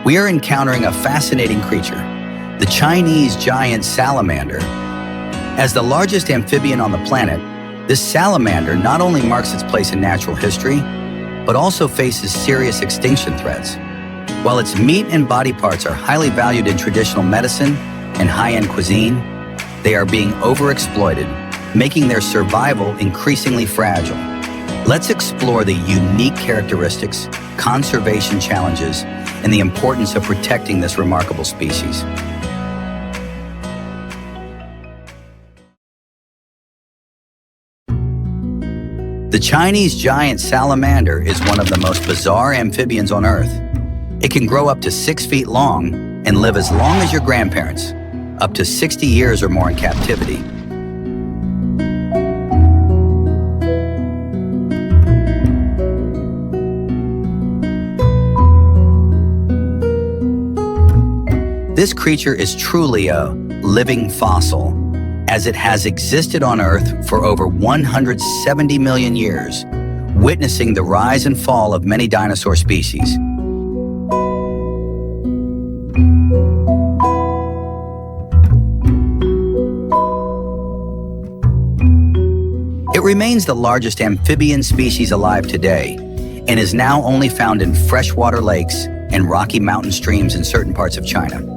We are encountering a fascinating creature, the Chinese giant salamander. As the largest amphibian on the planet, this salamander not only marks its place in natural history, but also faces serious extinction threats. While its meat and body parts are highly valued in traditional medicine and high-end cuisine, they are being overexploited, making their survival increasingly fragile. Let's explore the unique characteristics, conservation challenges, and the importance of protecting this remarkable species. The Chinese giant salamander is one of the most bizarre amphibians on Earth. It can grow up to 6 feet long and live as long as your grandparents, up to 60 years or more in captivity. This creature is truly a living fossil, as it has existed on Earth for over 170 million years, witnessing the rise and fall of many dinosaur species. It remains the largest amphibian species alive today and is now only found in freshwater lakes and rocky mountain streams in certain parts of China.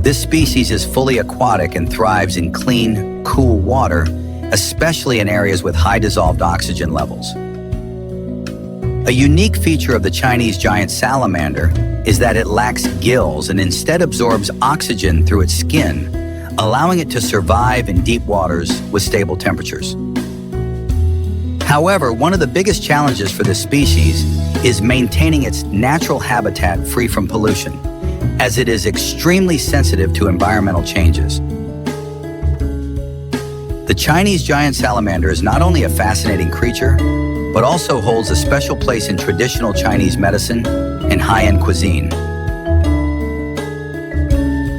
This species is fully aquatic and thrives in clean, cool water, especially in areas with high dissolved oxygen levels. A unique feature of the Chinese giant salamander is that it lacks gills and instead absorbs oxygen through its skin, allowing it to survive in deep waters with stable temperatures. However, one of the biggest challenges for this species is maintaining its natural habitat free from pollution, as it is extremely sensitive to environmental changes. The Chinese giant salamander is not only a fascinating creature, but also holds a special place in traditional Chinese medicine and high-end cuisine.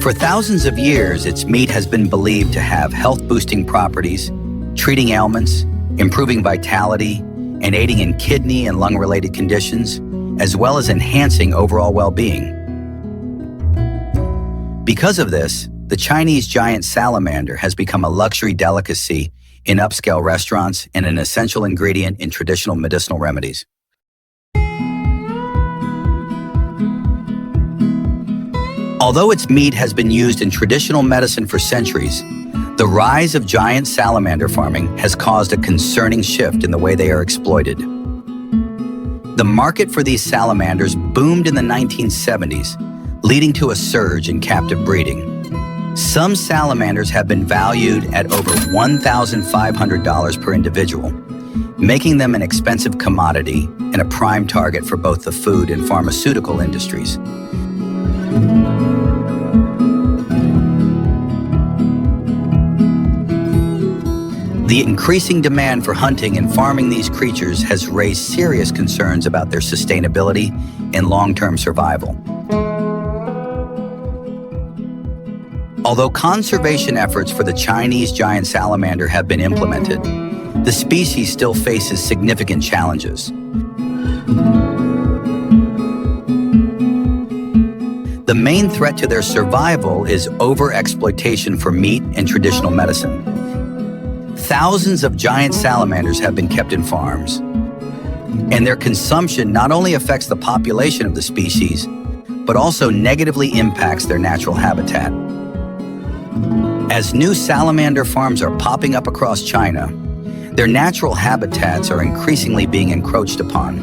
For thousands of years, its meat has been believed to have health-boosting properties, treating ailments, improving vitality, and aiding in kidney and lung-related conditions, as well as enhancing overall well-being. Because of this, the Chinese giant salamander has become a luxury delicacy in upscale restaurants and an essential ingredient in traditional medicinal remedies. Although its meat has been used in traditional medicine for centuries, the rise of giant salamander farming has caused a concerning shift in the way they are exploited. The market for these salamanders boomed in the 1970s, leading to a surge in captive breeding. Some salamanders have been valued at over $1,500 per individual, making them an expensive commodity and a prime target for both the food and pharmaceutical industries. The increasing demand for hunting and farming these creatures has raised serious concerns about their sustainability and long-term survival. Although conservation efforts for the Chinese giant salamander have been implemented, the species still faces significant challenges. The main threat to their survival is overexploitation for meat and traditional medicine. Thousands of giant salamanders have been kept in farms, and their consumption not only affects the population of the species, but also negatively impacts their natural habitat. As new salamander farms are popping up across China, their natural habitats are increasingly being encroached upon.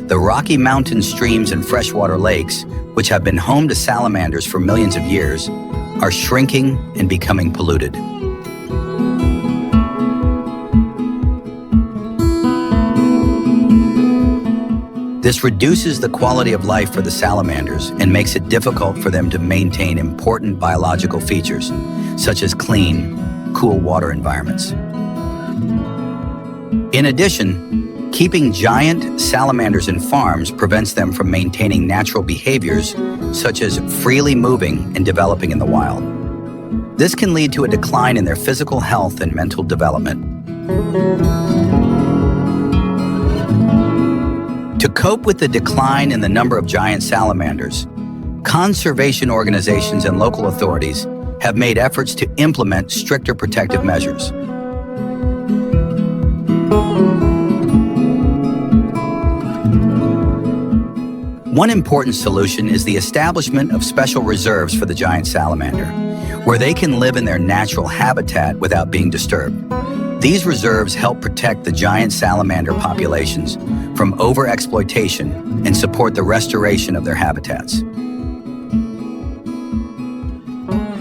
The Rocky Mountain streams and freshwater lakes, which have been home to salamanders for millions of years, are shrinking and becoming polluted. This reduces the quality of life for the salamanders and makes it difficult for them to maintain important biological features, such as clean, cool water environments. In addition, keeping giant salamanders in farms prevents them from maintaining natural behaviors, such as freely moving and developing in the wild. This can lead to a decline in their physical health and mental development. To cope with the decline in the number of giant salamanders, conservation organizations and local authorities have made efforts to implement stricter protective measures. One important solution is the establishment of special reserves for the giant salamander, where they can live in their natural habitat without being disturbed. These reserves help protect the giant salamander populations from overexploitation and support the restoration of their habitats.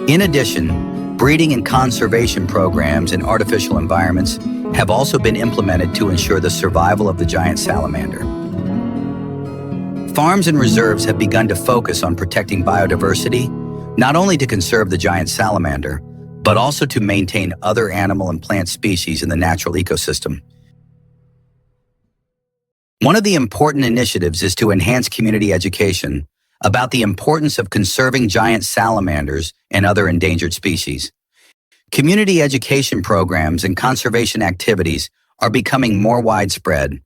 In addition, breeding and conservation programs in artificial environments have also been implemented to ensure the survival of the giant salamander. Farms and reserves have begun to focus on protecting biodiversity, not only to conserve the giant salamander, but also to maintain other animal and plant species in the natural ecosystem. One of the important initiatives is to enhance community education about the importance of conserving giant salamanders and other endangered species. Community education programs and conservation activities are becoming more widespread,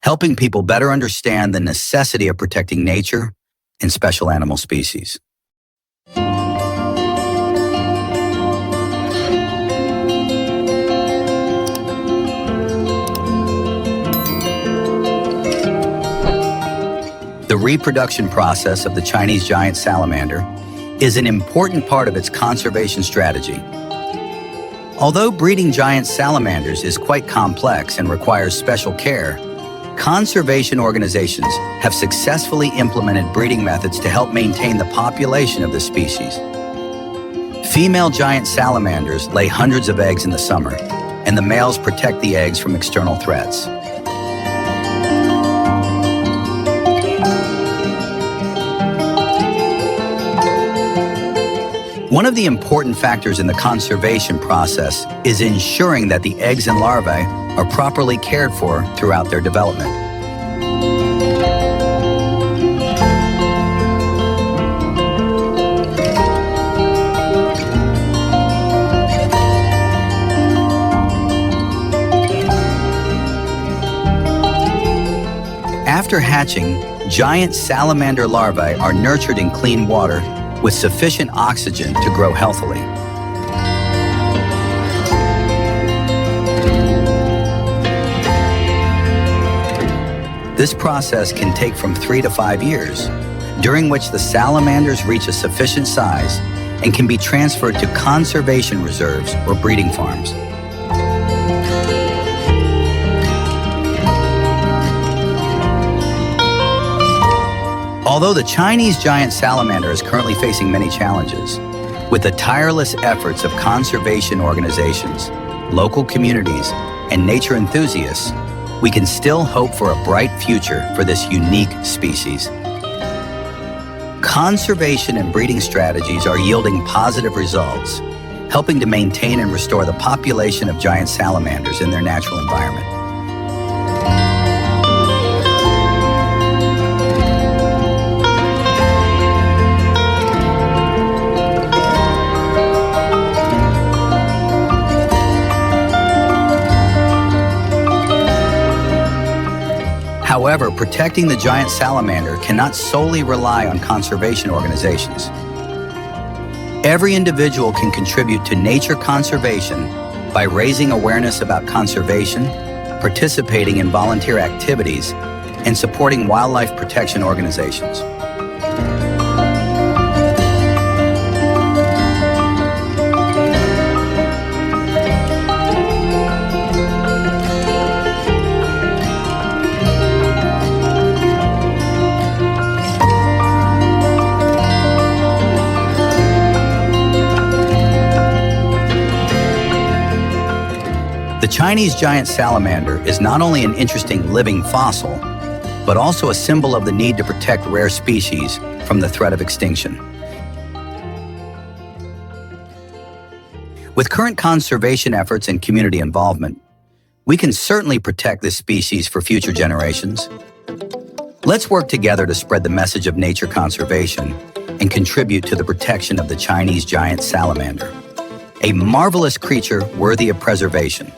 helping people better understand the necessity of protecting nature and special animal species. The reproduction process of the Chinese giant salamander is an important part of its conservation strategy. Although breeding giant salamanders is quite complex and requires special care, conservation organizations have successfully implemented breeding methods to help maintain the population of the species. Female giant salamanders lay hundreds of eggs in the summer, and the males protect the eggs from external threats. One of the important factors in the conservation process is ensuring that the eggs and larvae are properly cared for throughout their development. After hatching, giant salamander larvae are nurtured in clean water with sufficient oxygen to grow healthily. This process can take from 3 to 5 years, during which the salamanders reach a sufficient size and can be transferred to conservation reserves or breeding farms. Although the Chinese giant salamander is currently facing many challenges, with the tireless efforts of conservation organizations, local communities, and nature enthusiasts, we can still hope for a bright future for this unique species. Conservation and breeding strategies are yielding positive results, helping to maintain and restore the population of giant salamanders in their natural environment. However, protecting the giant salamander cannot solely rely on conservation organizations. Every individual can contribute to nature conservation by raising awareness about conservation, participating in volunteer activities, and supporting wildlife protection organizations. The Chinese giant salamander is not only an interesting living fossil, but also a symbol of the need to protect rare species from the threat of extinction. With current conservation efforts and community involvement, we can certainly protect this species for future generations. Let's work together to spread the message of nature conservation and contribute to the protection of the Chinese giant salamander, a marvelous creature worthy of preservation.